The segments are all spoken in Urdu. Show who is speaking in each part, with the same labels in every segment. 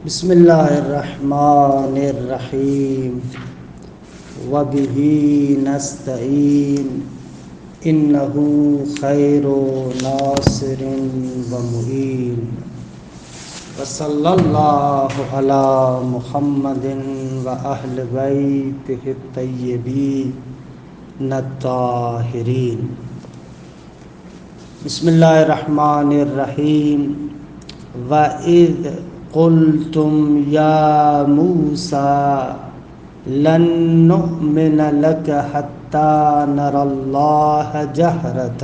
Speaker 1: بسم اللہ الرحمن الرحیم وبہ نستعین انہ خیر ناصر ومعین وصلی اللہ علی محمد واہل بیتہ الطیبین الطاہرین۔ بسم اللہ الرحمن الرحیم۔ وَإِذْ قُلْتُمْ يَا مُوسَى لَن نُّؤْمِنَ لَكَ حَتَّى نَرَى اللَّهَ جَهْرَةً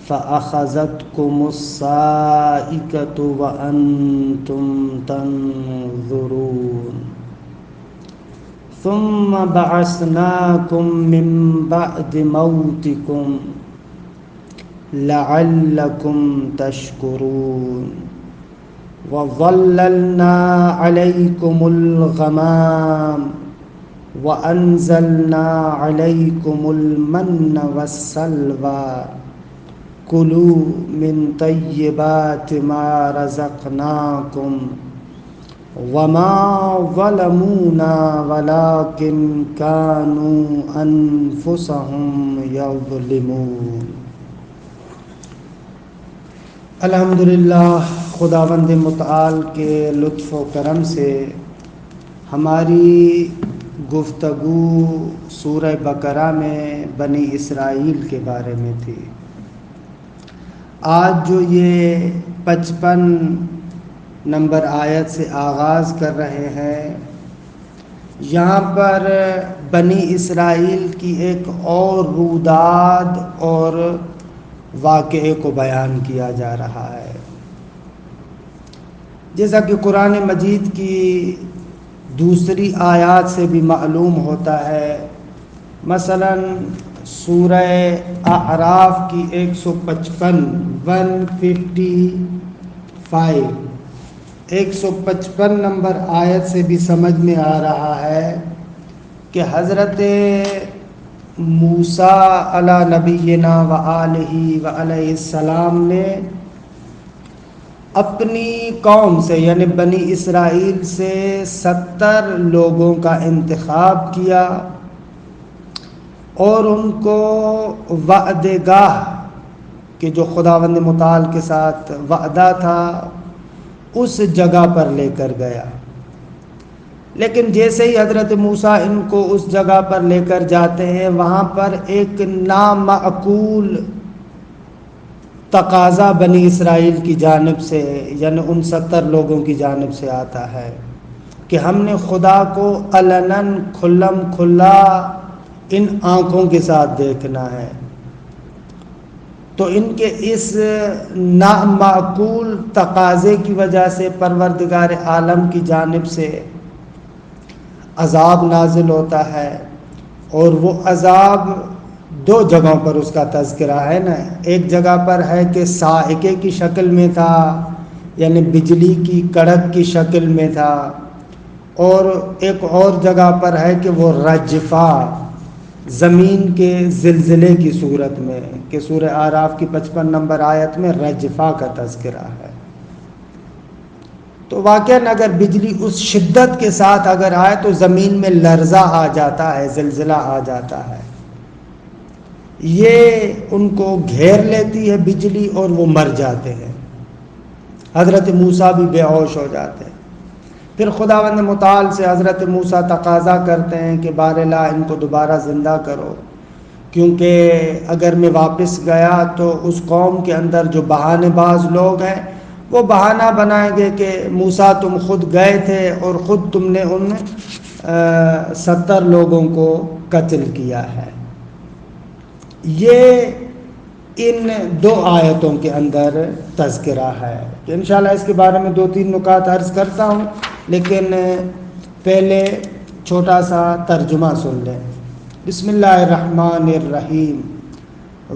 Speaker 1: فَأَخَذَتْكُمُ الصَّاعِقَةُ وَأَنْتُمْ تَنظُرُونَ ثُمَّ بَعَثْنَاكُم مِّن بَعْدِ مَوْتِكُمْ لَعَلَّكُمْ تَشْكُرُونَ وَظَلَّلْنَا عَلَيْكُمُ الْغَمَامَ وَأَنزَلْنَا عَلَيْكُمُ الْمَنَّ وَالسَّلْوَىٰ كُلُوا مِن طَيِّبَاتِ مَا رَزَقْنَاكُمْ وَمَا ظَلَمُونَا وَلَٰكِن كَانُوا أَنفُسَهُمْ يَظْلِمُونَ۔ الحمدللہ، خداوند متعال کے لطف و کرم سے ہماری گفتگو سورہ بقرہ میں بنی اسرائیل کے بارے میں تھی۔ آج جو یہ 55 نمبر آیت سے آغاز کر رہے ہیں، یہاں پر بنی اسرائیل کی ایک اور روداد اور واقعے کو بیان کیا جا رہا ہے۔ جیسا کہ قرآن مجید کی دوسری آیات سے بھی معلوم ہوتا ہے، مثلا سورہ اعراف کی 155 نمبر آیت سے بھی سمجھ میں آ رہا ہے کہ حضرت موسیٰ علی نبینا و آلہ و علیہ السلام نے اپنی قوم سے یعنی بنی اسرائیل سے 70 لوگوں کا انتخاب کیا اور ان کو وعدہ گاہ کہ جو خداوند متعال کے ساتھ وعدہ تھا اس جگہ پر لے کر گیا۔ لیکن جیسے ہی حضرت موسیٰ ان کو اس جگہ پر لے کر جاتے ہیں، وہاں پر ایک نامعقول تقاضا بنی اسرائیل کی جانب سے یعنی ان 70 لوگوں کی جانب سے آتا ہے کہ ہم نے خدا کو علناً کھلم کھلا ان آنکھوں کے ساتھ دیکھنا ہے۔ تو ان کے اس نامعقول تقاضے کی وجہ سے پروردگار عالم کی جانب سے عذاب نازل ہوتا ہے، اور وہ عذاب 2 جگہوں پر اس کا تذکرہ ہے نا۔ ایک جگہ پر ہے کہ صاعقے کی شکل میں تھا، یعنی بجلی کی کڑک کی شکل میں تھا، اور ایک اور جگہ پر ہے کہ وہ رجفہ زمین کے زلزلے کی صورت میں، کہ سورہ اعراف کی 55 نمبر آیت میں رجفہ کا تذکرہ ہے۔ تو واقعاً اگر بجلی اس شدت کے ساتھ اگر آئے تو زمین میں لرزہ آ جاتا ہے، زلزلہ آ جاتا ہے، یہ ان کو گھیر لیتی ہے بجلی اور وہ مر جاتے ہیں۔ حضرت موسیٰ بھی بے ہوش ہو جاتے ہیں۔ پھر خداوند متعال سے حضرت موسیٰ تقاضا کرتے ہیں کہ باراللہ ان کو دوبارہ زندہ کرو، کیونکہ اگر میں واپس گیا تو اس قوم کے اندر جو بہانے باز لوگ ہیں وہ بہانہ بنائیں گے کہ موسیٰ تم خود گئے تھے اور خود تم نے ان 70 لوگوں کو قتل کیا ہے۔ یہ ان 2 آیتوں کے اندر تذکرہ ہے کہ انشاءاللہ اس کے بارے میں 2-3 نکات عرض کرتا ہوں، لیکن پہلے چھوٹا سا ترجمہ سن لیں۔ بسم اللہ الرحمن الرحیم۔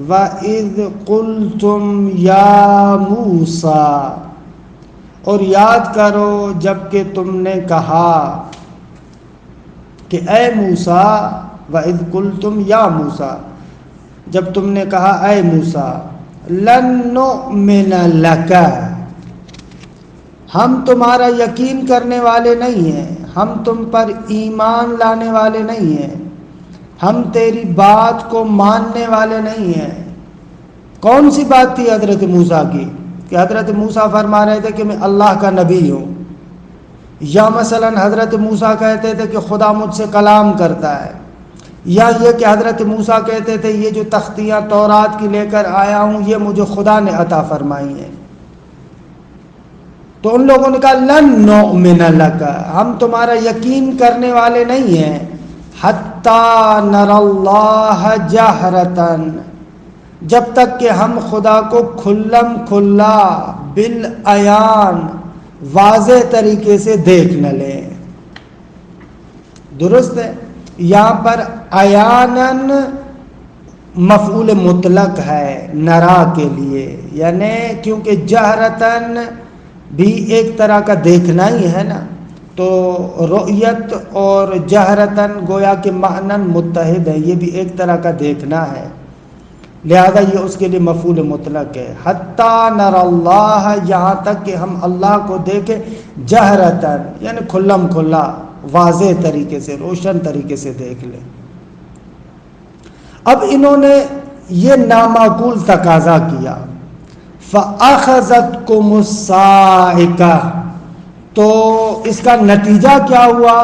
Speaker 1: وَإِذْ قُلْتُمْ يَا مُوسَىٰ، اور یاد کرو جب کہ تم نے کہا کہ اے موسیٰ، وَإِذْ قُلْتُمْ يَا مُوسَىٰ، جب تم نے کہا اے موسیٰ، لَن نُّؤْمِنَ لَكَ، ہم تمہارا یقین کرنے والے نہیں ہیں، ہم تم پر ایمان لانے والے نہیں ہیں، ہم تیری بات کو ماننے والے نہیں ہیں۔ کون سی بات تھی حضرت موسیٰ کی کہ حضرت موسیٰ فرما رہے تھے کہ میں اللہ کا نبی ہوں، یا مثلا حضرت موسیٰ کہتے تھے کہ خدا مجھ سے کلام کرتا ہے، یا یہ کہ حضرت موسیٰ کہتے تھے یہ جو تختیاں تورات کی لے کر آیا ہوں یہ مجھے خدا نے عطا فرمائی ہیں۔ تو ان لوگوں نے کہا لن نؤمن لک، ہم تمہارا یقین کرنے والے نہیں ہیں، حتی نر اللہ جہرتن، جب تک کہ ہم خدا کو کھلم کھلا بالعیان واضح طریقے سے دیکھ نہ لیں۔ درست ہے، یہاں پر عیانن مفعول مطلق ہے نرا کے لیے، یعنی کیونکہ جہرتن بھی ایک طرح کا دیکھنا ہی ہے نا، تو رؤیت اور جہرتن گویا کہ معنن متحد ہے، یہ بھی ایک طرح کا دیکھنا ہے، لہذا یہ اس کے لیے مفعول مطلق ہے۔ حتی نر اللہ، یہاں تک کہ ہم اللہ کو دیکھیں، جہرتن یعنی کھلم کھلا واضح طریقے سے، روشن طریقے سے دیکھ لیں۔ اب انہوں نے یہ نامعقول تقاضا کیا، فَأَخَذَتْكُمُ الصَّاعِقَةُ، تو اس کا نتیجہ کیا ہوا؟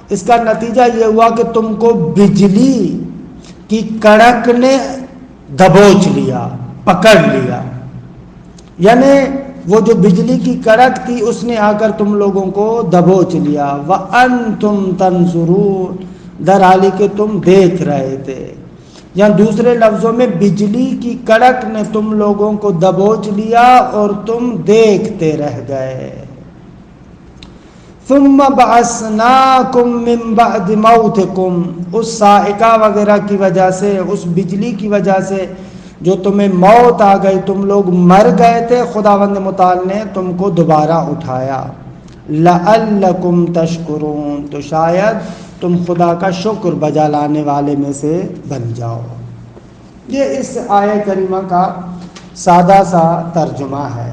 Speaker 1: اس کا نتیجہ یہ ہوا کہ تم کو بجلی کی کڑک نے دبوچ لیا، پکڑ لیا، یعنی وہ جو بجلی کی کڑک تھی اس نے آ کر تم لوگوں کو دبوچ لیا، وَأَنْتُمْ تَنْظُرُونَ، در حالی کہ تم دیکھ رہے تھے، یا دوسرے لفظوں میں بجلی کی کڑک نے تم لوگوں کو دبوچ لیا اور تم دیکھتے رہ گئے۔ ثم بعثناکم من بعد موتکم، اس صاعقہ وغیرہ کی وجہ سے، اس بجلی کی وجہ سے جو تمہیں موت آ گئی، تم لوگ مر گئے تھے، خداوند متعال نے تم کو دوبارہ اٹھایا، لعلکم تشکرون، تو شاید تم خدا کا شکر بجا لانے والے میں سے بن جاؤ۔ یہ اس آیہ کریمہ کا سادہ سا ترجمہ ہے۔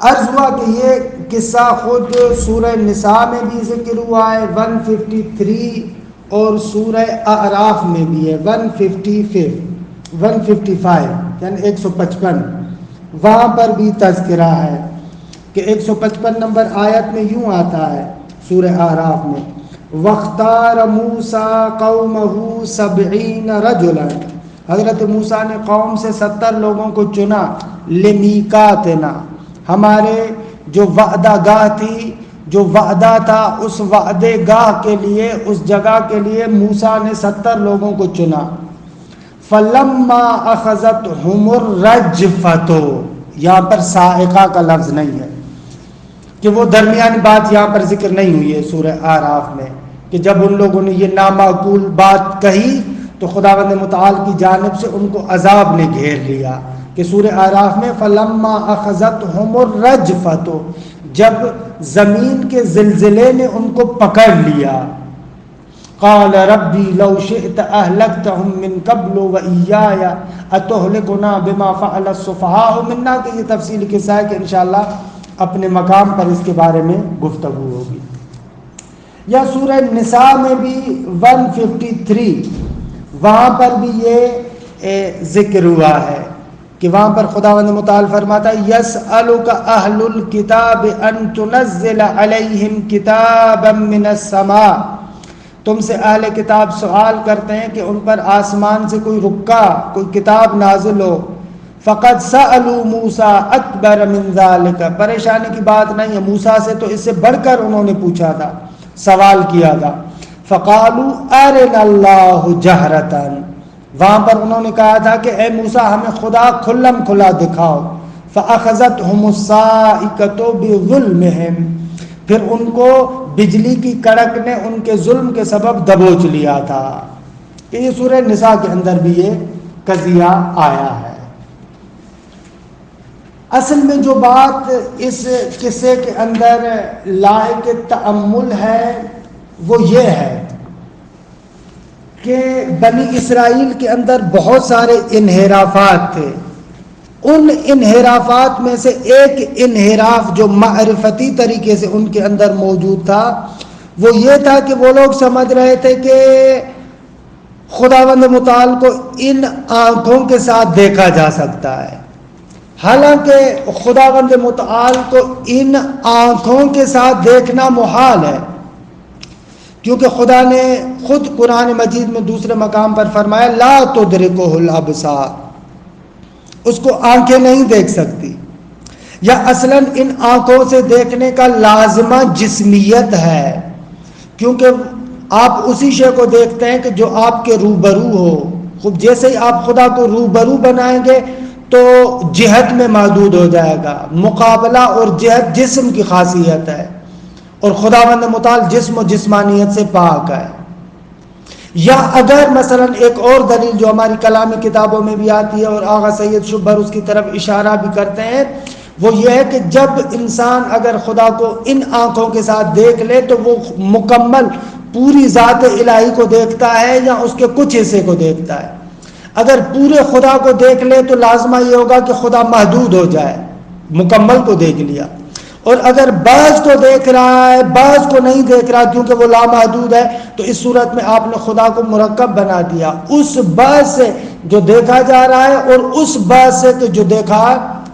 Speaker 1: عرض ہوا کہ یہ قصہ خود سورہ نساء میں بھی ذکر ہوا ہے 153، اور سورہ اعراف میں بھی ہے 155 یعنی 155، وہاں پر بھی تذکرہ ہے کہ 155 نمبر آیت میں یوں آتا ہے سورہ اعراف میں، وَاخْتَارَ مُوسَىٰ قَوْمَهُ 70 رَجُلًا، حضرت موسیٰ نے قوم سے 70 لوگوں کو چنا، لِمِیقَاتِنَا، ہمارے جو وعدہ گاہ تھی، جو وعدہ تھا اس وعدے گاہ کے لیے، اس جگہ کے لیے موسیٰ نے 70 لوگوں کو چنا۔ فَلَمَّا أَخَذَتْهُمُ الرَّجْفَةُ، یہاں پر صاعقہ کا لفظ نہیں ہے، کہ وہ درمیانی بات یہاں پر ذکر نہیں ہوئی ہے سورہ اعراف میں، کہ جب ان لوگوں نے یہ نامعقول بات کہی تو خداوند متعال کی جانب سے ان کو عذاب نے گھیر لیا، کہ سورہ اعراف میں فَلَمَّا أَخَذَتْهُمُ الرَّجْفَةُ، جب زمین کے زلزلے نے ان کو پکڑ لیا، قال ربی لو شئت اہلکتہم من قبل وإیایا اتہلکنا بما فعل السفہاء منا، کہ یہ تفصیل قصہ ہے کہ انشاءاللہ اپنے مقام پر اس کے بارے میں گفتگو ہوگی۔ یا سورہ نساء میں بھی 153، وہاں پر بھی یہ ذکر ہوا ہے کہ وہاں پر خداوند متعال فرماتا ہے یسألک اہل الکتاب ان تنزل علیہم کتابا من السماء، تم سے اہل کتاب سوال کرتے ہیں کہ ان پر آسمان سے کوئی رکا، کوئی کتاب نازل ہو۔ فقد سألوا موسیٰ اکبر من ذالک، پریشانی کی بات نہیں ہے، موسیٰ سے تو اس سے بڑھ کر انہوں نے پوچھا تھا، سوال کیا تھا۔ فقالوا ارنا اللہ جہرتاً، وہاں پر انہوں نے کہا تھا کہ اے موسیٰ ہمیں خدا کھلم کھلا دکھاؤ۔ فأخذتهم الصاعقۃ بظلمہم، پھر ان کو بجلی کی کڑک نے ان کے ظلم کے سبب دبوچ لیا تھا۔ یہ سورہ نساء کے اندر بھی یہ قضیہ آیا ہے۔ اصل میں جو بات اس قصے کے اندر لائق تأمل ہے وہ یہ ہے کہ بنی اسرائیل کے اندر بہت سارے انحرافات تھے، ان انحرافات میں سے ایک انحراف جو معرفتی طریقے سے ان کے اندر موجود تھا وہ یہ تھا کہ وہ لوگ سمجھ رہے تھے کہ خداوند متعال کو ان آنکھوں کے ساتھ دیکھا جا سکتا ہے، حالانکہ خداوند متعال کو ان آنکھوں کے ساتھ دیکھنا محال ہے، کیونکہ خدا نے خود قرآن مجید میں دوسرے مقام پر فرمایا لا تدرکہ الابصار، اس کو آنکھیں نہیں دیکھ سکتی، یا اصلاً ان آنکھوں سے دیکھنے کا لازمہ جسمیت ہے، کیونکہ آپ اسی شے کو دیکھتے ہیں کہ جو آپ کے روبرو ہو. خوب جیسے ہی آپ خدا کو روبرو بنائیں گے تو جہت میں محدود ہو جائے گا. مقابلہ اور جہت جسم کی خاصیت ہے، اور خداوند متعال جسم و جسمانیت سے پاک ہے. یا اگر مثلا ایک اور دلیل جو ہماری کلامی کتابوں میں بھی آتی ہے اور آغا سید شبر اس کی طرف اشارہ بھی کرتے ہیں، وہ یہ ہے کہ جب انسان اگر خدا کو ان آنکھوں کے ساتھ دیکھ لے تو وہ مکمل پوری ذات الہی کو دیکھتا ہے یا اس کے کچھ حصے کو دیکھتا ہے. اگر پورے خدا کو دیکھ لے تو لازمہ یہ ہوگا کہ خدا محدود ہو جائے، مکمل کو دیکھ لیا. اور اگر بعض کو دیکھ رہا ہے بعض کو نہیں دیکھ رہا کیونکہ وہ لامحدود ہے، تو اس صورت میں آپ نے خدا کو مرکب بنا دیا، اس بعض سے جو دیکھا جا رہا ہے اور اس بعض سے تو جو دیکھا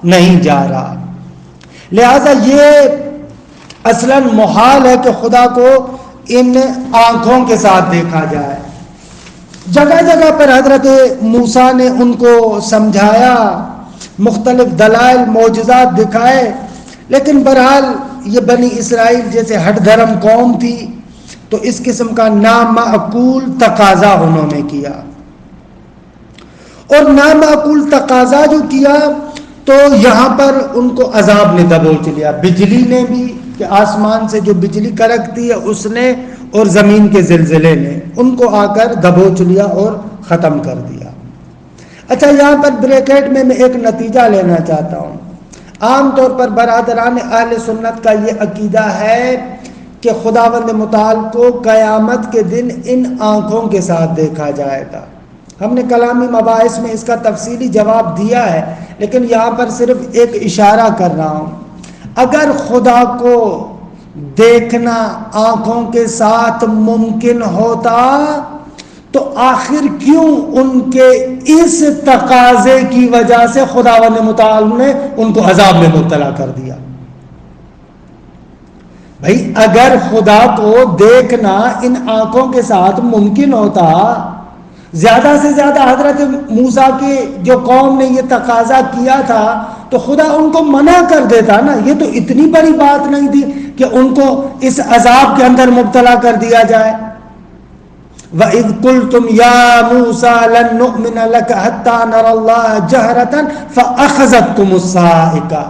Speaker 1: نہیں جا رہا. لہذا یہ اصلاً محال ہے کہ خدا کو ان آنکھوں کے ساتھ دیکھا جائے. جگہ جگہ پر حضرت موسیٰ نے ان کو سمجھایا، مختلف دلائل معجزات دکھائے، لیکن بہرحال یہ بنی اسرائیل جیسے ہٹ دھرم قوم تھی تو اس قسم کا نامعقول تقاضا انہوں نے کیا. اور نامعقول تقاضا جو کیا تو یہاں پر ان کو عذاب نے دبوچ لیا. بجلی نے بھی، کہ آسمان سے جو بجلی کڑکتی ہے اس نے، اور زمین کے زلزلے نے ان کو آ کر دبوچ لیا اور ختم کر دیا. اچھا، یہاں پر بریکٹ میں ایک نتیجہ لینا چاہتا ہوں. عام طور پر برادران اہل سنت کا یہ عقیدہ ہے کہ خداوند متعال کو قیامت کے دن ان آنکھوں کے ساتھ دیکھا جائے گا. ہم نے کلامی مباحث میں اس کا تفصیلی جواب دیا ہے، لیکن یہاں پر صرف ایک اشارہ کر رہا ہوں. اگر خدا کو دیکھنا آنکھوں کے ساتھ ممکن ہوتا تو آخر کیوں ان کے اس تقاضے کی وجہ سے خداوند متعال نے ان کو عذاب میں مبتلا کر دیا؟ بھائی اگر خدا کو دیکھنا ان آنکھوں کے ساتھ ممکن ہوتا، زیادہ سے زیادہ حضرت موسیٰ کی جو قوم نے یہ تقاضا کیا تھا تو خدا ان کو منع کر دیتا نا. یہ تو اتنی بڑی بات نہیں تھی کہ ان کو اس عذاب کے اندر مبتلا کر دیا جائے. وَإِذْ قُلْتُمْ يَا مُوسَىٰ لَن نُؤْمِنَ لَكَ حَتَّىٰ نَرَى اللَّهَ جَهْرَةً فَأَخَذَتْكُمُ الصَّاعِقَةُ،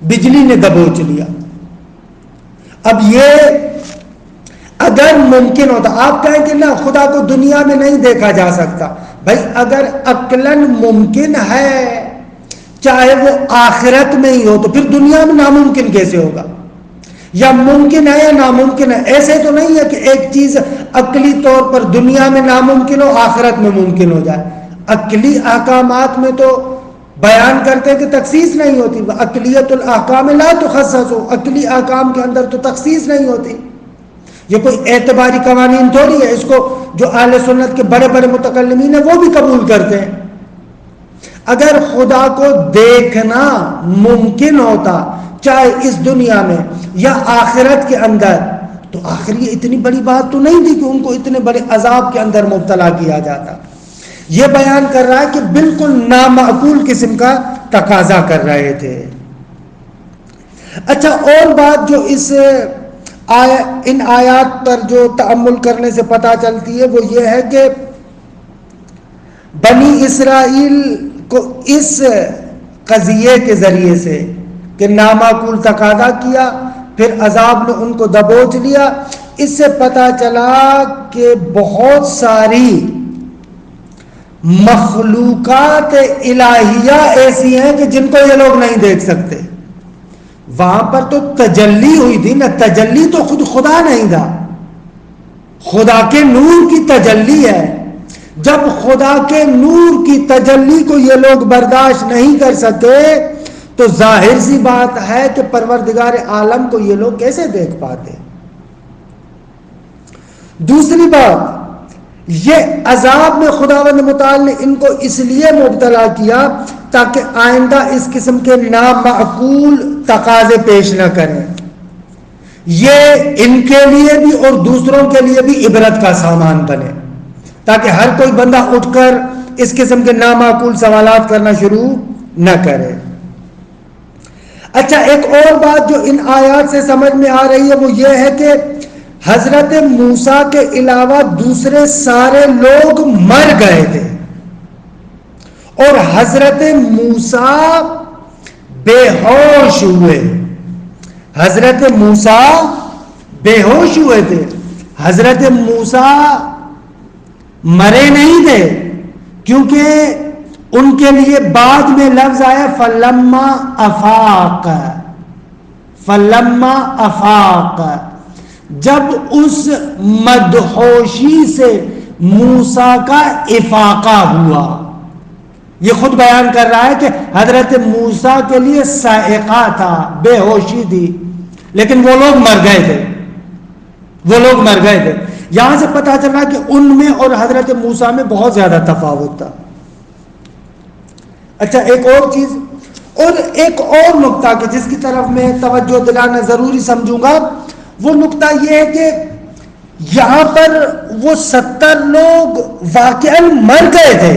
Speaker 1: بجلی نے دبوچ لیا. اب یہ اگر ممکن ہوتا، آپ کہیں کہ نہ خدا کو دنیا میں نہیں دیکھا جا سکتا. بھائی اگر عقلاً ممکن ہے چاہے وہ آخرت میں ہی ہو تو پھر دنیا میں ناممکن کیسے ہوگا؟ یا ممکن ہے یا ناممکن ہے؟ ایسے تو نہیں ہے کہ ایک چیز عقلی طور پر دنیا میں ناممکن ہو آخرت میں ممکن ہو جائے. عقلی احکامات میں تو بیان کرتے ہیں کہ تخصیص نہیں ہوتی. عقلیت الاحکام لا تخصص ہو، عقلی احکام کے اندر تو تخصیص نہیں ہوتی. یہ کوئی اعتباری قوانین تھوڑی ہے. اس کو جو اہل سنت کے بڑے بڑے متکلمین ہیں وہ بھی قبول کرتے ہیں. اگر خدا کو دیکھنا ممکن ہوتا چاہے اس دنیا میں یا آخرت کے اندر تو آخر یہ اتنی بڑی بات تو نہیں تھی کہ ان کو اتنے بڑے عذاب کے اندر مبتلا کیا جاتا. یہ بیان کر رہا ہے کہ بالکل نامعقول قسم کا تقاضا کر رہے تھے. اچھا، اور بات جو ان آیات پر جو تأمل کرنے سے پتہ چلتی ہے وہ یہ ہے کہ بنی اسرائیل کو اس قضیے کے ذریعے سے کہ نامعقول تقاضا کیا پھر عذاب نے ان کو دبوچ لیا، اس سے پتہ چلا کہ بہت ساری مخلوقات الہیہ ایسی ہیں کہ جن کو یہ لوگ نہیں دیکھ سکتے. وہاں پر تو تجلی ہوئی تھی نا، تجلی تو خود خدا نہیں تھا، خدا کے نور کی تجلی ہے. جب خدا کے نور کی تجلی کو یہ لوگ برداشت نہیں کر سکے تو ظاہر سی بات ہے کہ پروردگار عالم کو یہ لوگ کیسے دیکھ پاتے. دوسری بات، یہ عذاب میں خداوند متعال نے ان کو اس لیے مبتلا کیا تاکہ آئندہ اس قسم کے نامعقول تقاضے پیش نہ کریں. یہ ان کے لیے بھی اور دوسروں کے لیے بھی عبرت کا سامان بنے، تاکہ ہر کوئی بندہ اٹھ کر اس قسم کے نامعقول سوالات کرنا شروع نہ کرے. اچھا، ایک اور بات جو ان آیات سے سمجھ میں آ رہی ہے وہ یہ ہے کہ حضرت موسیٰ کے علاوہ دوسرے سارے لوگ مر گئے تھے اور حضرت موسیٰ بے ہوش ہوئے. حضرت موسیٰ بے ہوش ہوئے تھے. حضرت موسیٰ مرے نہیں تھے، کیونکہ ان کے لیے بعد میں لفظ آیا فلما افاق. فلما افاق، جب اس مدہوشی سے موسیٰ کا افاقہ ہوا. یہ خود بیان کر رہا ہے کہ حضرت موسیٰ کے لیے صاعقہ تھا، بے ہوشی تھی، لیکن وہ لوگ مر گئے تھے. وہ لوگ مر گئے تھے. یہاں سے پتا چلا کہ ان میں اور حضرت موسیٰ میں بہت زیادہ تفاوت تھا. اچھا، ایک اور چیز اور ایک اور نقطہ کہ جس کی طرف میں توجہ دلانا ضروری سمجھوں گا، وہ نقطہ یہ ہے کہ یہاں پر وہ 70 لوگ واقعاً مر گئے تھے.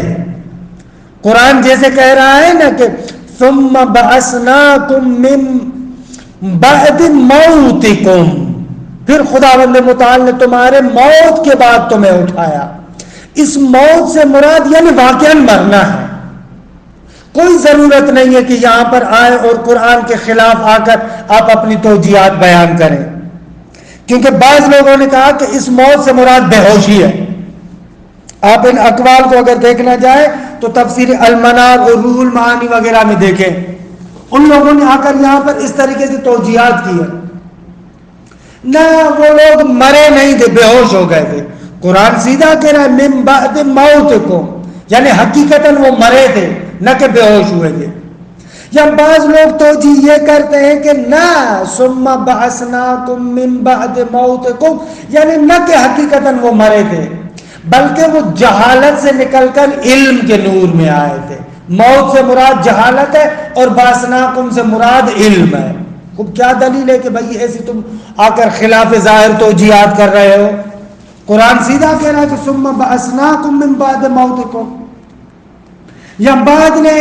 Speaker 1: قرآن جیسے کہہ رہا ہے نا کہ ثم بعثناکم من بعد موتکم، پھر خداوند متعال نے تمہارے موت کے بعد تمہیں اٹھایا. اس موت سے مراد یعنی واقعاً مرنا ہے. کوئی ضرورت نہیں ہے کہ یہاں پر آئے اور قرآن کے خلاف آ کر آپ اپنی توجیہات بیان کریں، کیونکہ بعض لوگوں نے کہا کہ اس موت سے مراد بے ہوشی ہے. آپ ان اقوال کو اگر دیکھنا جائے تو تفسیر المنار اور روح المعانی وغیرہ میں دیکھیں، ان لوگوں نے آ کر یہاں پر اس طریقے سے توجیہات کی ہے. نہ، وہ لوگ مرے نہیں تھے، بے ہوش ہو گئے تھے. قرآن سیدھا کہہ رہا ہے من بعد موتکم، یعنی حقیقتاً وہ مرے تھے، نہ کہ بے ہوش ہوئے تھے. یا بعض لوگ توجیہ یہ کرتے ہیں کہ نہ ثم بعثناکم من بعد موتکم، یعنی نہ کہ حقیقتاً وہ مرے تھے، بلکہ وہ جہالت سے نکل کر علم کے نور میں آئے تھے. موت سے مراد جہالت ہے اور بعثناکم سے مراد علم ہے. خوب کیا دلیل ہے کہ بھائی ایسی تم آ کر خلاف ظاہر توجیہات کر رہے ہو؟ قرآن سیدھا کہہ رہا ہے کہ ثم بعثناکم من بعد موتکم. یا بعد نے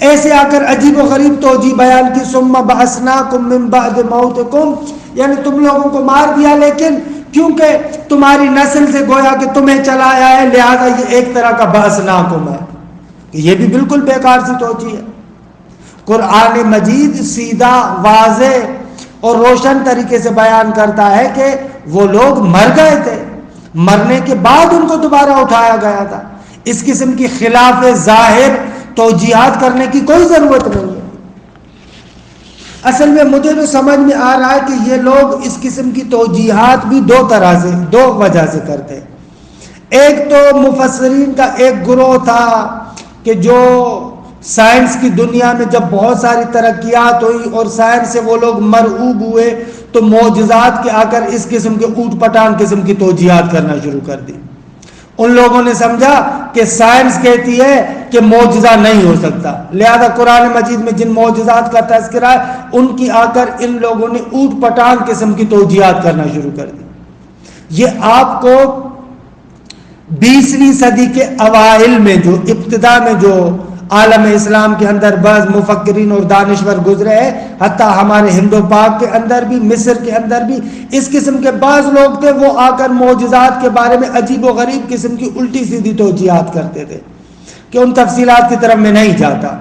Speaker 1: ایسے آ کر عجیب و غریب توجیہ بیان کی ثم بعثناکم من بعد موتکم، یعنی تم لوگوں کو مار دیا لیکن کیونکہ تمہاری نسل سے گویا کہ تمہیں چلایا ہے، لہذا یہ ایک طرح کا بعثناکم ہے. یہ بھی بالکل بیکار سی توجیہ ہے. قرآن مجید سیدھا، واضح اور روشن طریقے سے بیان کرتا ہے کہ وہ لوگ مر گئے تھے، مرنے کے بعد ان کو دوبارہ اٹھایا گیا تھا. اس قسم کی خلاف ظاہر توجیہات کرنے کی کوئی ضرورت نہیں ہے. اصل میں مجھے تو سمجھ میں آ رہا ہے کہ یہ لوگ اس قسم کی توجیہات بھی دو طرح سے، دو وجہ سے کرتے. ایک تو مفسرین کا ایک گروہ تھا کہ جو سائنس کی دنیا میں جب بہت ساری ترقیات ہوئی اور سائنس سے وہ لوگ مرعوب ہوئے تو معجزات کے آ کر اس قسم کے اوٹ پٹانگ قسم کی توجیہات کرنا شروع کر دی. ان لوگوں نے سمجھا کہ سائنس کہتی ہے کہ معجزہ نہیں ہو سکتا، لہذا قرآن مجید میں جن معجزات کا تذکرہ ہے ان کی آ کر ان لوگوں نے اوٹ پٹانگ قسم کی توجیہات کرنا شروع کر دی. یہ آپ کو 20ویں صدی کے اوائل میں جو ابتدا میں جو عالم اسلام کے اندر بعض مفکرین اور دانشور گزرے ہیں، حتیٰ ہمارے ہند و پاک کے اندر بھی، مصر کے اندر بھی اس قسم کے بعض لوگ تھے، وہ آ کر معجزات کے بارے میں عجیب و غریب قسم کی الٹی سیدھی توجیہات کرتے تھے کہ ان تفصیلات کی طرف میں نہیں جاتا.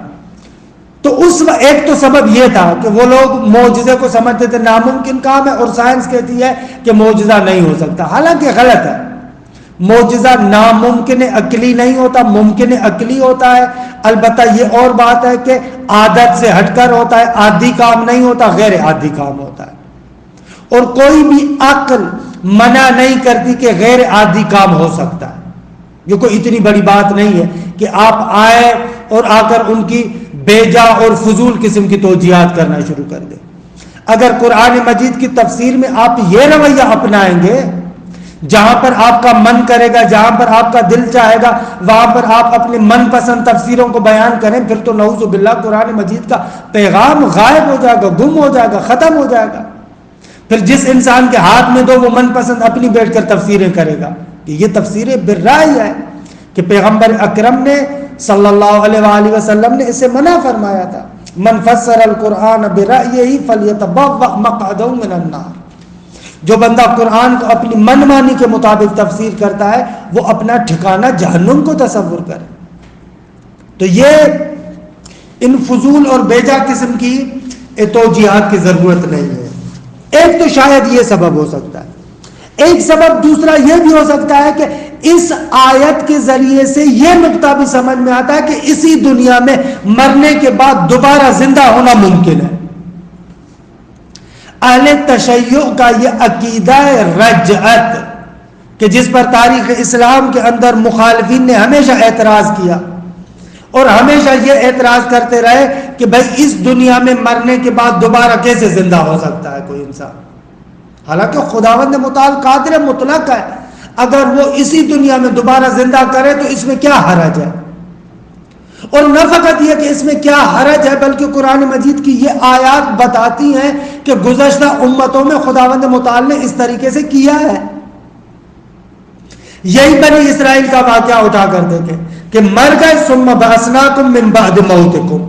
Speaker 1: تو اس ایک تو سبب یہ تھا کہ وہ لوگ معجزے کو سمجھتے تھے ناممکن کام ہے اور سائنس کہتی ہے کہ معجزہ نہیں ہو سکتا، حالانکہ غلط ہے. معجزہ ناممکن عقلی نہیں ہوتا، ممکن عقلی ہوتا ہے. البتہ یہ اور بات ہے کہ عادت سے ہٹ کر ہوتا ہے، عادی کام نہیں ہوتا، غیر عادی کام ہوتا ہے. اور کوئی بھی عقل منع نہیں کرتی کہ غیر عادی کام ہو سکتا ہے. یہ کوئی اتنی بڑی بات نہیں ہے کہ آپ آئے اور آ کر ان کی بیجا اور فضول قسم کی توجیہات کرنا شروع کر دیں. اگر قرآن مجید کی تفسیر میں آپ یہ رویہ اپنائیں گے، جہاں پر آپ کا من کرے گا، جہاں پر آپ کا دل چاہے گا، وہاں پر آپ اپنے من پسند تفسیروں کو بیان کریں، پھر تو نعوذ باللہ قرآن مجید کا پیغام غائب ہو جائے گا، گم ہو جائے گا، ختم ہو جائے گا. پھر جس انسان کے ہاتھ میں دو وہ من پسند اپنی بیٹھ کر تفسیریں کرے گا. یہ تفسیر بالرأی ہے کہ پیغمبر اکرم نے صلی اللہ علیہ وآلہ وسلم نے اسے منع فرمایا تھا. من فسر القرآن برأیہ فلیتبوأ مقعدہ من النار. جو بندہ قرآن کو اپنی من مانی کے مطابق تفسیر کرتا ہے وہ اپنا ٹھکانہ جہنم کو تصور کرے. تو یہ ان فضول اور بیجا قسم کی توجیہات کی ضرورت نہیں ہے. ایک تو شاید یہ سبب ہو سکتا ہے. ایک سبب دوسرا یہ بھی ہو سکتا ہے کہ اس آیت کے ذریعے سے یہ نقطہ بھی سمجھ میں آتا ہے کہ اسی دنیا میں مرنے کے بعد دوبارہ زندہ ہونا ممکن ہے. اہل تشیع کا یہ عقیدہ رجعت کہ جس پر تاریخ اسلام کے اندر مخالفین نے ہمیشہ اعتراض کیا اور ہمیشہ یہ اعتراض کرتے رہے کہ بھائی اس دنیا میں مرنے کے بعد دوبارہ کیسے زندہ ہو سکتا ہے کوئی انسان. حالانکہ خداوند متعال قادر مطلق ہے، اگر وہ اسی دنیا میں دوبارہ زندہ کرے تو اس میں کیا حرج ہے. اور نہ فقط یہ کہ اس میں کیا حرج ہے بلکہ قرآن مجید کی یہ آیات بتاتی ہیں کہ گزشتہ امتوں میں خداوند متعال نے اس طریقے سے کیا ہے. یہی بنی اسرائیل کا واقعہ اٹھا کر دیکھیں کہ مر گئے ثم بعثناکم من بعد موتکم.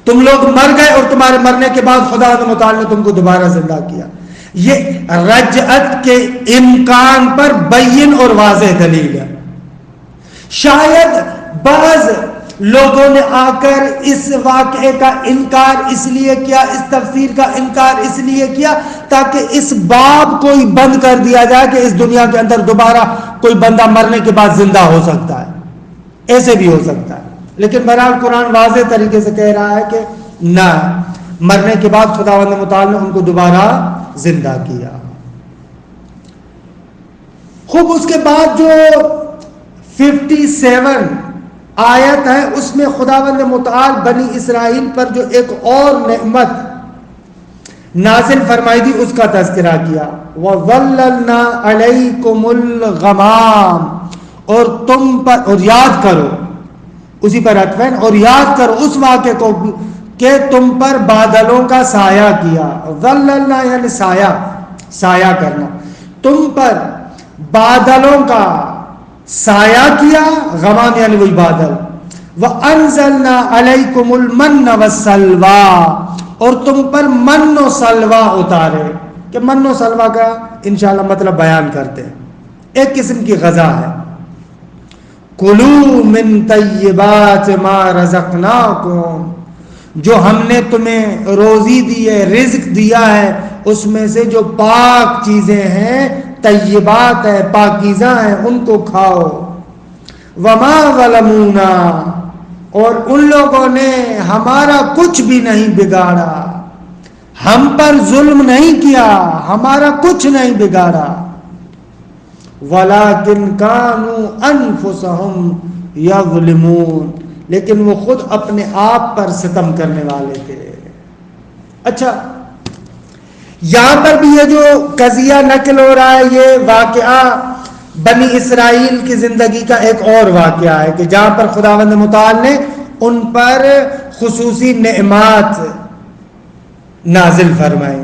Speaker 1: تم لوگ مر گئے اور تمہارے مرنے کے بعد خداوند متعال نے تم کو دوبارہ زندہ کیا. یہ رجعت کے امکان پر بین اور واضح دلیل ہے. شاید بعض لوگوں نے آ کر اس واقعے کا انکار اس لیے کیا، اس تفسیر کا انکار اس لیے کیا تاکہ اس باب کو ہی بند کر دیا جائے کہ اس دنیا کے اندر دوبارہ کوئی بندہ مرنے کے بعد زندہ ہو سکتا ہے. ایسے بھی ہو سکتا ہے. لیکن بہرحال قرآن واضح طریقے سے کہہ رہا ہے کہ نہ، مرنے کے بعد خداوند متعال نے ان کو دوبارہ زندہ کیا. خوب اس کے بعد جو 57 آیت ہے اس میں خداوند متعال بنی اسرائیل پر جو ایک اور نعمت نازل فرمائی تھی اس کا تذکرہ کیا. وَظَلَّلْنَا عَلَيْكُمُ الْغَمَامِ. اور تم پر، اور یاد کرو، اسی پر عطفین، اور یاد کرو اس واقعے کو کہ تم پر بادلوں کا سایہ کیا. ظللنا یعنی سایہ، سایہ کرنا. تم پر بادلوں کا سایہ کیا، غمام یعنی وہی بادل. وَأَنزَلْنَا عَلَيْكُمُ الْمَنَّ وَالسَّلْوَىٰ. اور تم پر من و سلوہ اتارے. کہ من و سلوہ کا انشاءاللہ مطلب بیان کرتے ہیں. ایک قسم کی غذا ہے. کُلُوا مِن طَیِّبَاتِ مَا رَزَقْنَاکُمْ. جو ہم نے تمہیں روزی دی ہے، رزق دیا ہے، اس میں سے جو پاک چیزیں ہیں، طیبات ہے، پاکیزہ ہیں، ان کو کھاؤ. وما ظلمونا. اور ان لوگوں نے ہمارا کچھ بھی نہیں بگاڑا، ہم پر ظلم نہیں کیا، ہمارا کچھ نہیں بگاڑا. ولیکن کانوا انفسہم یظلمون. لیکن وہ خود اپنے آپ پر ستم کرنے والے تھے. اچھا، یہاں پر بھی یہ جو قضیہ نقل ہو رہا ہے یہ واقعہ بنی اسرائیل کی زندگی کا ایک اور واقعہ ہے کہ جہاں پر خداوند متعال نے ان پر خصوصی نعمات نازل فرمائے.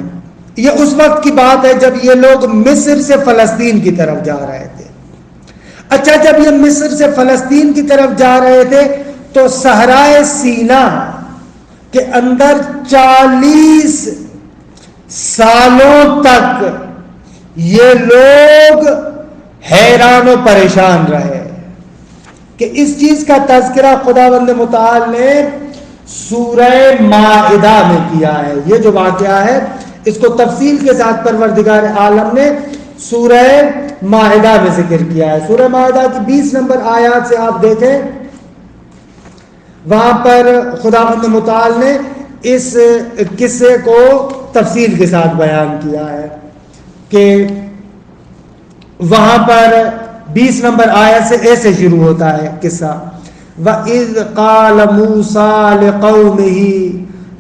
Speaker 1: یہ اس وقت کی بات ہے جب یہ لوگ مصر سے فلسطین کی طرف جا رہے تھے. اچھا، جب یہ مصر سے فلسطین کی طرف جا رہے تھے تو صحرائے سینا کے اندر 40 سالوں تک یہ لوگ حیران و پریشان رہے. کہ اس چیز کا تذکرہ خداوند متعال نے سورہ مائدہ میں کیا ہے. یہ جو واقعہ ہے اس کو تفصیل کے ساتھ پروردگار عالم نے سورہ مائدہ میں ذکر کیا ہے. سورہ مائدہ کی 20 نمبر آیات سے آپ دیکھیں، وہاں پر خداوند متعال نے اس قصے کو تفصیل کے ساتھ بیان کیا ہے کہ وہاں پر 20 نمبر آیت سے ایسے شروع ہوتا ہے قصہ. وَإِذْ قَالَ مُوسَىٰ لِقَوْمِهِ،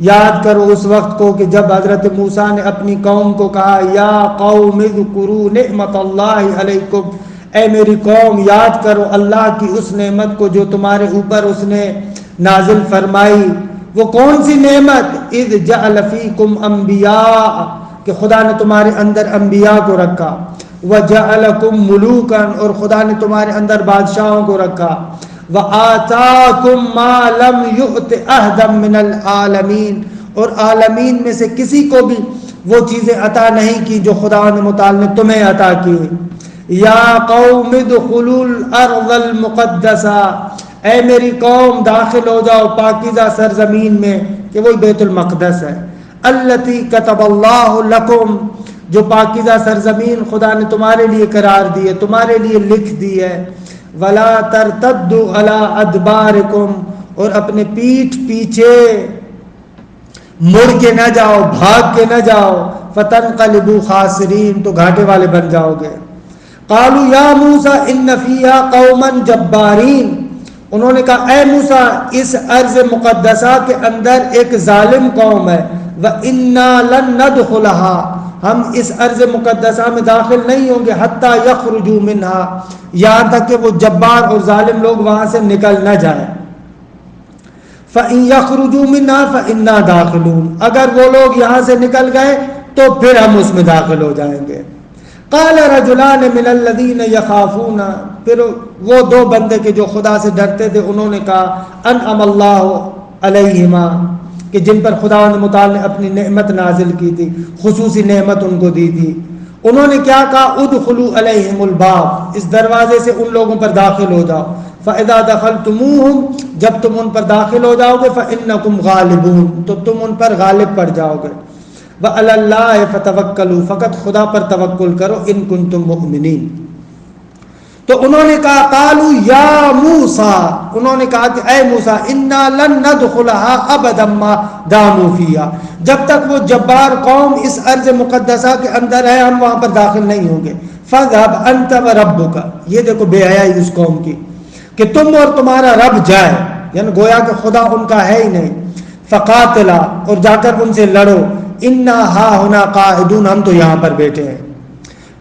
Speaker 1: یاد کرو اس وقت کو کہ جب حضرت موسیٰ نے اپنی قوم کو کہا یا قوم اذکروا نعمت اللہ علیکم، اے میری قوم یاد کرو اللہ کی اس نعمت کو جو تمہارے اوپر اس نے نازل فرمائی. وہ کون سی نعمت؟ اذ جعل فیکم انبیاء، کہ خدا نے تمہارے اندر انبیاء کو رکھا. وجعلکم ملوکا، اور خدا نے تمہارے اندر بادشاہوں کو رکھا. وآتاکم ما لم یؤت احدا من العالمین، اور عالمین میں سے کسی کو بھی وہ چیزیں عطا نہیں کی جو خدا متعال نے تمہیں عطا کی. یا قوم ادخلوا الارض المقدسہ، اے میری قوم داخل ہو جاؤ پاکیزہ سرزمین میں، کہ وہی بیت المقدس ہے. التی کتب اللہ لکم، جو پاکیزہ سرزمین خدا نے تمہارے لیے قرار دی ہے، تمہارے لیے لکھ دی ہے. ولا ترتدوا علی ادبارکم، اور اپنے پیٹھ پیچھے مڑ کے نہ جاؤ، بھاگ کے نہ جاؤ. فتنقلبوا خاسرین، تو گھاٹے والے بن جاؤ گے. قالوا یا موسیٰ ان فیہا قوما جبارین، انہوں نے کہا اے موسیٰ اس ارض مقدسہ کے اندر ایک ظالم قوم ہے. وَإِنَّا لَن نَّدْخُلَهَا، ہم اس ارض مقدسہ میں داخل نہیں ہوں گے. حتیٰ یخرجوا منہا، یہاں تک کہ وہ جبار اور ظالم لوگ وہاں سے نکل نہ جائیں. فَإِن يَخْرُجُوا مِنْهَا فَإِنَّا دَاخِلُونَ، اگر وہ لوگ یہاں سے نکل گئے تو پھر ہم اس میں داخل ہو جائیں گے. قال رجلان من الذین یخافون، پھر وہ دو بندے کے جو خدا سے ڈرتے تھے انہوں نے کہا انعم اللہ علیہما، کہ جن پر خدا متعال نے اپنی نعمت نازل کی تھی، خصوصی نعمت ان کو دی تھی. انہوں نے کیا کہا ادخلوا علیہم الباب، اس دروازے سے ان لوگوں پر داخل ہو جاؤ. فاذا دخلتموہم، جب تم ان پر داخل ہو جاؤ گے، فانکم غالبون، تو تم ان پر غالب پڑ جاؤ گے. وعلی اللہ فتوکلوا، فقط خدا پر توکل کرو، ان کنتم مؤمنین. تو انہوں نے کہا قالوا یا موسیٰ، انہوں نے کہا کہ اے موسیٰ انا لن ندخلها ابدا ما داموا فیہا، جب تک وہ جبار قوم اس ارض مقدسہ کے اندر ہے ہم وہاں پر داخل نہیں ہوں گے. فاذهب انت وربک، یہ دیکھو بے حیائی اس قوم کی کہ تم اور تمہارا رب جائے، یعنی گویا کہ خدا ان کا ہے ہی نہیں. فقاتلا، اور جا کر ان سے لڑو. انا ہاہنا قاعدون، ہم تو یہاں پر بیٹھے ہیں.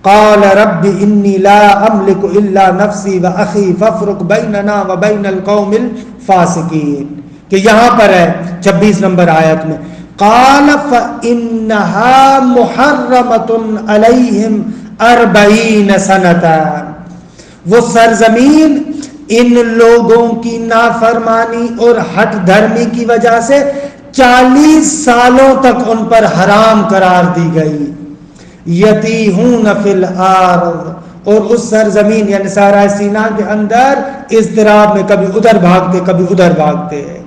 Speaker 1: قال رب انی لا املک الا نفسی واخی فافرق بیننا وبین القوم الفاسقین، کہ یہاں پر ہے 26 نمبر آیت میں. قال فانها محرمۃ علیہم 40 سنۃ، وہ سرزمین ان لوگوں کی نافرمانی اور ہٹ دھرمی کی وجہ سے 40 سالوں تک ان پر حرام قرار دی گئی. یتیہون فی الارض، اور اس سرزمین یعنی صحرائے سینا کے اندر اضطراب میں کبھی ادھر بھاگتے کبھی ادھر بھاگتے ہیں.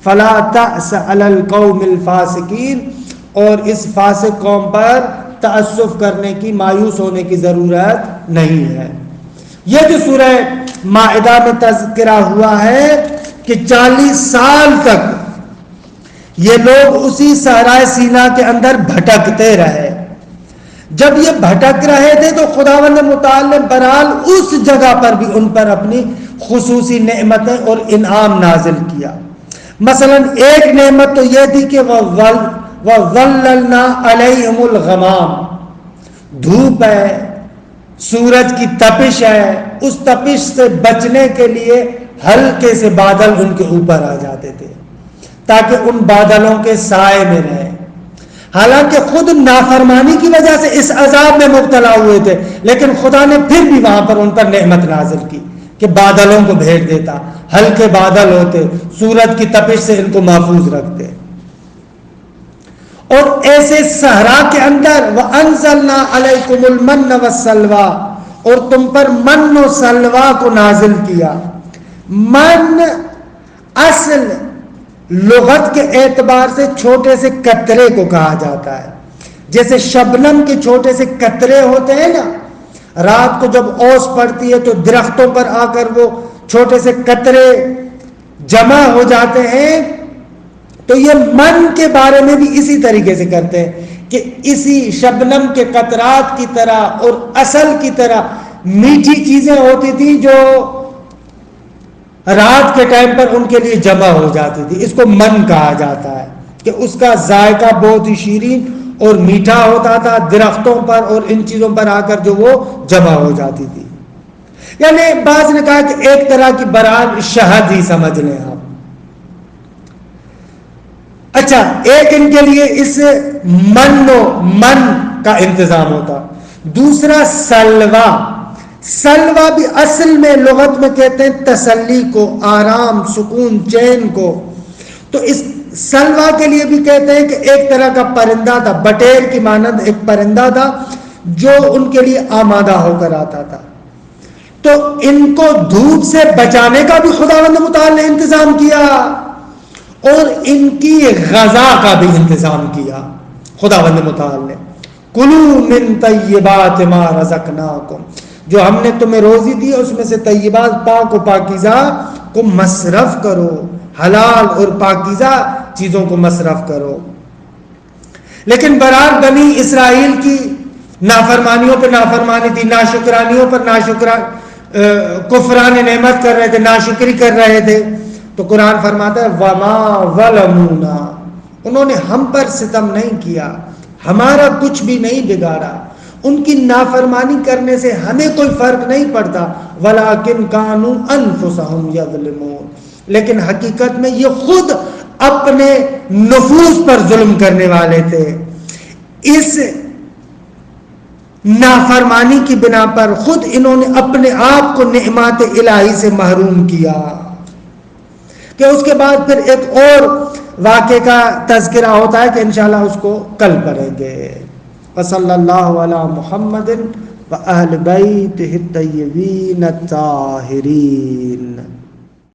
Speaker 1: فلا تأس علی القوم الفاسقین، اور اس فاسق قوم پر تأسف کرنے کی، مایوس ہونے کی ضرورت نہیں ہے. یہ جو سورہ مائدہ میں تذکرہ ہوا ہے کہ 40 سال تک یہ لوگ اسی صحرائے سینا کے اندر بھٹکتے رہے. جب یہ بھٹک رہے تھے تو خداوند متعال نے بہرحال اس جگہ پر بھی ان پر اپنی خصوصی نعمتیں اور انعام نازل کیا. مثلا ایک نعمت تو یہ تھی کہ وَظَلَّلْنَا عَلَيْهِمُ الْغَمَامَ، دھوپ ہے، سورج کی تپش ہے، اس تپش سے بچنے کے لیے ہلکے سے بادل ان کے اوپر آ جاتے تھے تاکہ ان بادلوں کے سائے میں رہیں. حالانکہ خود نافرمانی کی وجہ سے اس عذاب میں مبتلا ہوئے تھے، لیکن خدا نے پھر بھی وہاں پر ان پر نعمت نازل کی کہ بادلوں کو بھیج دیتا، ہلکے بادل ہوتے، سورج کی تپش سے ان کو محفوظ رکھتے. اور ایسے صحرا کے اندر وَأَنزَلْنَا عَلَيْكُمُ الْمَنَّ وَالسَّلْوَىٰ، اور تم پر من و سلوا کو نازل کیا. من اصل لغت کے اعتبار سے چھوٹے سے قطرے کو کہا جاتا ہے. جیسے شبنم کے چھوٹے سے قطرے ہوتے ہیں نا، رات کو جب اوس پڑتی ہے تو درختوں پر آ کر وہ چھوٹے سے قطرے جمع ہو جاتے ہیں، تو یہ من کے بارے میں بھی اسی طریقے سے کرتے ہیں کہ اسی شبنم کے قطرات کی طرح اور اصل کی طرح میٹھی چیزیں ہوتی تھی جو رات کے ٹائم پر ان کے لیے جمع ہو جاتی تھی. اس کو من کہا جاتا ہے کہ اس کا ذائقہ بہت ہی شیرین اور میٹھا ہوتا تھا. درختوں پر اور ان چیزوں پر آ کر جو وہ جمع ہو جاتی تھی. یعنی بعض نے کہا کہ ایک طرح کی برآمد شہد ہی سمجھ لیں آپ. اچھا، ایک ان کے لیے اس من کا انتظام ہوتا. دوسرا سلوا. سلوا بھی اصل میں لغت میں کہتے ہیں تسلی کو، آرام، سکون، چین کو. تو اس سلوا کے لیے بھی کہتے ہیں کہ ایک طرح کا پرندہ تھا، بٹیر کی مانند ایک پرندہ تھا جو ان کے لیے آمادہ ہو کر آتا تھا. تو ان کو دھوپ سے بچانے کا بھی خداوند متعال نے انتظام کیا اور ان کی غذا کا بھی انتظام کیا خداوند متعال نے. کلوا من طیبات ما رزقناکم، جو ہم نے تمہیں روزی دی اس میں سے طیبات، پاک و پاکیزہ کو مصرف کرو، حلال اور پاکیزہ چیزوں کو مصرف کرو. لیکن برحال بنی اسرائیل کی نافرمانیوں پہ نافرمانی تھی، ناشکرانیوں پر کفران نعمت کر رہے تھے، ناشکری کر رہے تھے. تو قرآن فرماتا ہے وما ظلمونا، انہوں نے ہم پر ستم نہیں کیا، ہمارا کچھ بھی نہیں بگاڑا. ان کی نافرمانی کرنے سے ہمیں کوئی فرق نہیں پڑتا. ولیکن کانوا انفسہم یظلمون، لیکن حقیقت میں یہ خود اپنے نفوس پر ظلم کرنے والے تھے. اس نافرمانی کی بنا پر خود انہوں نے اپنے آپ کو نعمات الہی سے محروم کیا. کہ اس کے بعد پھر ایک اور واقعے کا تذکرہ ہوتا ہے کہ انشاءاللہ اس کو کل پڑھیں گے. وصلی اللہ علی محمد و اہل بیتہ الطیبین الطاہرین.